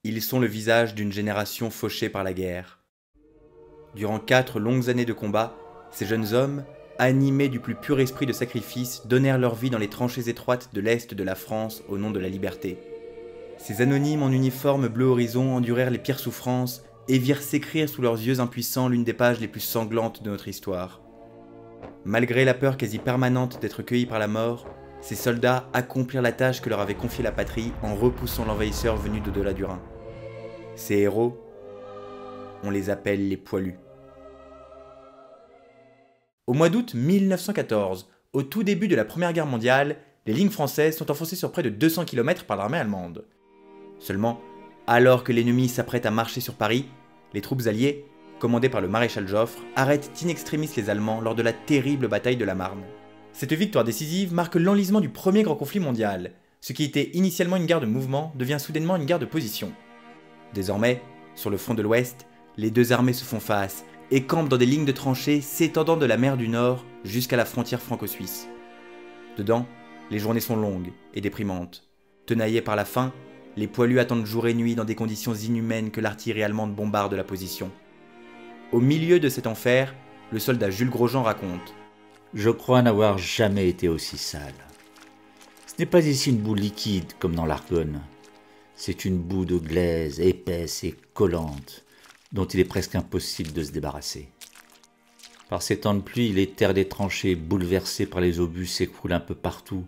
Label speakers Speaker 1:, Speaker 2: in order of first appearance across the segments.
Speaker 1: Ils sont le visage d'une génération fauchée par la guerre. Durant 4 longues années de combat, ces jeunes hommes, animés du plus pur esprit de sacrifice, donnèrent leur vie dans les tranchées étroites de l'Est de la France au nom de la liberté. Ces anonymes en uniforme bleu horizon endurèrent les pires souffrances et virent s'écrire sous leurs yeux impuissants l'une des pages les plus sanglantes de notre histoire. Malgré la peur quasi permanente d'être cueillis par la mort, ces soldats accomplirent la tâche que leur avait confiée la patrie en repoussant l'envahisseur venu d'au-delà du Rhin. Ces héros, on les appelle les poilus. Au mois d'août 1914, au tout début de la Première Guerre mondiale, les lignes françaises sont enfoncées sur près de 200 km par l'armée allemande. Seulement, alors que l'ennemi s'apprête à marcher sur Paris, les troupes alliées, commandées par le maréchal Joffre, arrêtent in extremis les Allemands lors de la terrible bataille de la Marne. Cette victoire décisive marque l'enlisement du premier grand conflit mondial. Ce qui était initialement une guerre de mouvement devient soudainement une guerre de position. Désormais, sur le front de l'Ouest, les deux armées se font face et campent dans des lignes de tranchées s'étendant de la mer du Nord jusqu'à la frontière franco-suisse. Dedans, les journées sont longues et déprimantes. Tenaillés par la faim, les poilus attendent jour et nuit dans des conditions inhumaines que l'artillerie allemande bombarde la position. Au milieu de cet enfer, le soldat Jules Grosjean raconte
Speaker 2: « Je crois n'avoir jamais été aussi sale. Ce n'est pas ici une boue liquide comme dans l'Argonne. C'est une boue de glaise épaisse et collante, dont il est presque impossible de se débarrasser. Par ces temps de pluie, les terres des tranchées bouleversées par les obus s'écroulent un peu partout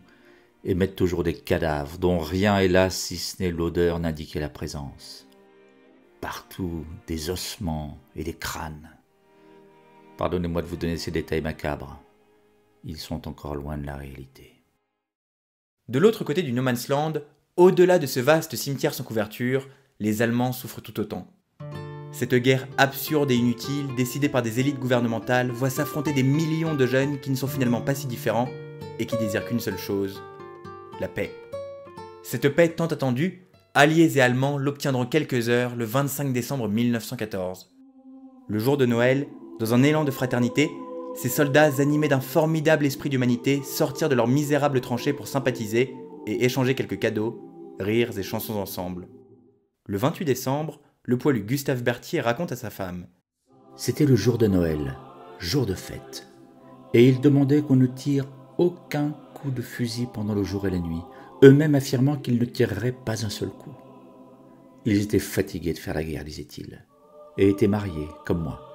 Speaker 2: et mettent toujours des cadavres dont rien, hélas, si ce n'est l'odeur, n'indiquait la présence. Partout, des ossements et des crânes. Pardonnez-moi de vous donner ces détails macabres. Ils sont encore loin de la réalité. »
Speaker 1: De l'autre côté du No Man's Land, au-delà de ce vaste cimetière sans couverture, les Allemands souffrent tout autant. Cette guerre absurde et inutile, décidée par des élites gouvernementales, voit s'affronter des millions de jeunes qui ne sont finalement pas si différents et qui désirent qu'une seule chose, la paix. Cette paix tant attendue, Alliés et Allemands l'obtiendront quelques heures le 25 décembre 1914. Le jour de Noël, dans un élan de fraternité, ces soldats animés d'un formidable esprit d'humanité sortirent de leurs misérables tranchées pour sympathiser et échanger quelques cadeaux, rires et chansons ensemble. Le 28 décembre, le poilu Gustave Berthier raconte à sa femme
Speaker 2: « C'était le jour de Noël, jour de fête, et ils demandaient qu'on ne tire aucun coup de fusil pendant le jour et la nuit, eux-mêmes affirmant qu'ils ne tireraient pas un seul coup. Ils étaient fatigués de faire la guerre, disaient-ils, et étaient mariés, comme moi.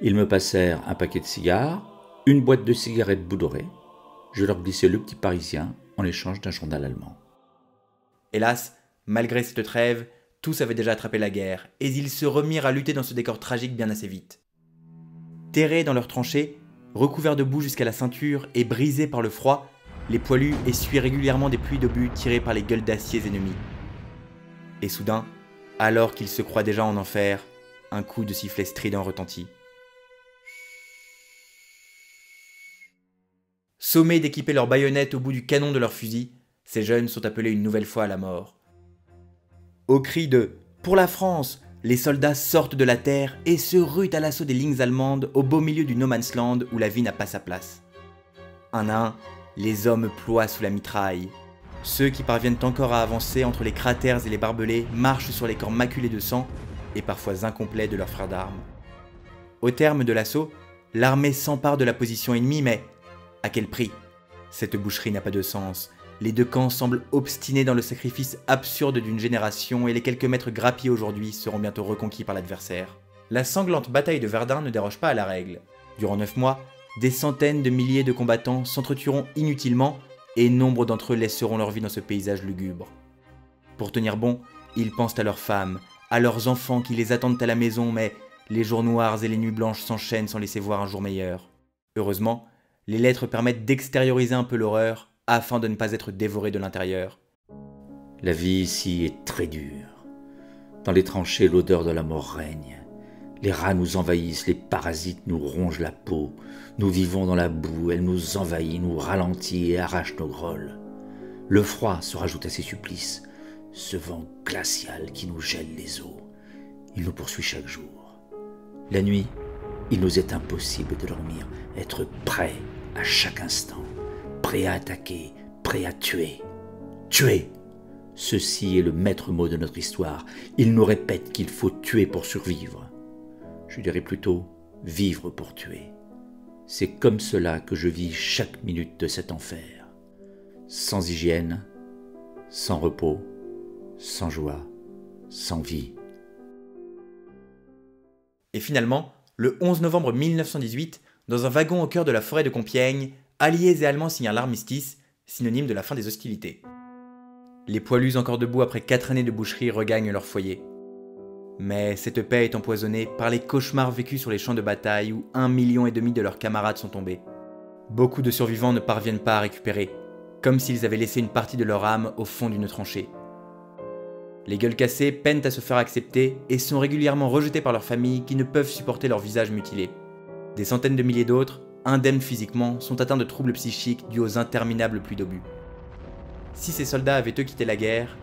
Speaker 2: Ils me passèrent un paquet de cigares, une boîte de cigarettes boudorées. Je leur glissai le petit Parisien en échange d'un journal allemand. »
Speaker 1: Hélas, malgré cette trêve, tous avaient déjà attrapé la guerre, et ils se remirent à lutter dans ce décor tragique bien assez vite. Terrés dans leurs tranchées, recouverts de boue jusqu'à la ceinture et brisés par le froid, les poilus essuient régulièrement des pluies d'obus tirées par les gueules d'acier ennemis. Et soudain, alors qu'ils se croient déjà en enfer, un coup de sifflet strident retentit. Sommés d'équiper leurs baïonnettes au bout du canon de leurs fusils, ces jeunes sont appelés une nouvelle fois à la mort. Au cri de « Pour la France !», les soldats sortent de la terre et se ruent à l'assaut des lignes allemandes au beau milieu du No Man's Land où la vie n'a pas sa place. Un à un, les hommes ploient sous la mitraille. Ceux qui parviennent encore à avancer entre les cratères et les barbelés marchent sur les corps maculés de sang et parfois incomplets de leurs frères d'armes. Au terme de l'assaut, l'armée s'empare de la position ennemie, mais à quel prix? Cette boucherie n'a pas de sens. Les deux camps semblent obstinés dans le sacrifice absurde d'une génération et les quelques mètres grappillés aujourd'hui seront bientôt reconquis par l'adversaire. La sanglante bataille de Verdun ne déroge pas à la règle. Durant 9 mois, des centaines de milliers de combattants s'entretueront inutilement et nombre d'entre eux laisseront leur vie dans ce paysage lugubre. Pour tenir bon, ils pensent à leurs femmes, à leurs enfants qui les attendent à la maison, mais les jours noirs et les nuits blanches s'enchaînent sans laisser voir un jour meilleur. Heureusement, les lettres permettent d'extérioriser un peu l'horreur afin de ne pas être dévoré de l'intérieur.
Speaker 2: La vie ici est très dure. Dans les tranchées, l'odeur de la mort règne. Les rats nous envahissent, les parasites nous rongent la peau. Nous vivons dans la boue, elle nous envahit, nous ralentit et arrache nos grolles. Le froid se rajoute à ces supplices. Ce vent glacial qui nous gèle les os. Il nous poursuit chaque jour. La nuit, il nous est impossible de dormir, être prêt à chaque instant. Prêt à attaquer, prêt à tuer. Tuer! Ceci est le maître mot de notre histoire. Il nous répète qu'il faut tuer pour survivre. Je dirais plutôt vivre pour tuer. C'est comme cela que je vis chaque minute de cet enfer. Sans hygiène, sans repos, sans joie, sans vie.
Speaker 1: Et finalement, le 11 novembre 1918, dans un wagon au cœur de la forêt de Compiègne, Alliés et Allemands signent l'armistice, synonyme de la fin des hostilités. Les poilus encore debout après 4 années de boucherie regagnent leur foyer. Mais cette paix est empoisonnée par les cauchemars vécus sur les champs de bataille où 1,5 million de leurs camarades sont tombés. Beaucoup de survivants ne parviennent pas à récupérer, comme s'ils avaient laissé une partie de leur âme au fond d'une tranchée. Les gueules cassées peinent à se faire accepter et sont régulièrement rejetés par leurs familles qui ne peuvent supporter leur visage mutilé. Des centaines de milliers d'autres, indemnes physiquement, sont atteints de troubles psychiques dus aux interminables pluies d'obus. Si ces soldats avaient eux quitté la guerre,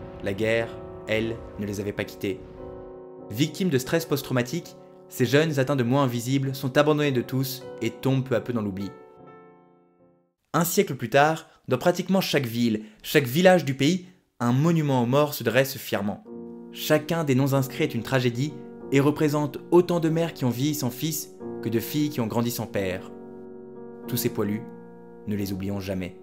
Speaker 1: elle, ne les avait pas quittés. Victimes de stress post-traumatique, ces jeunes atteints de maux invisibles sont abandonnés de tous et tombent peu à peu dans l'oubli. Un siècle plus tard, dans pratiquement chaque ville, chaque village du pays, un monument aux morts se dresse fièrement. Chacun des noms inscrits est une tragédie et représente autant de mères qui ont vieilli sans fils que de filles qui ont grandi sans père. Tous ces poilus, ne les oublions jamais.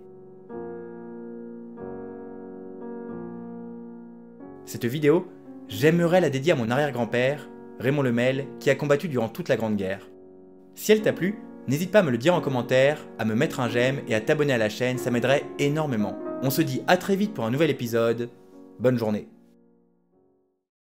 Speaker 1: Cette vidéo, j'aimerais la dédier à mon arrière-grand-père, Raymond Lemel, qui a combattu durant toute la Grande Guerre. Si elle t'a plu, n'hésite pas à me le dire en commentaire, à me mettre un j'aime et à t'abonner à la chaîne, ça m'aiderait énormément. On se dit à très vite pour un nouvel épisode. Bonne journée.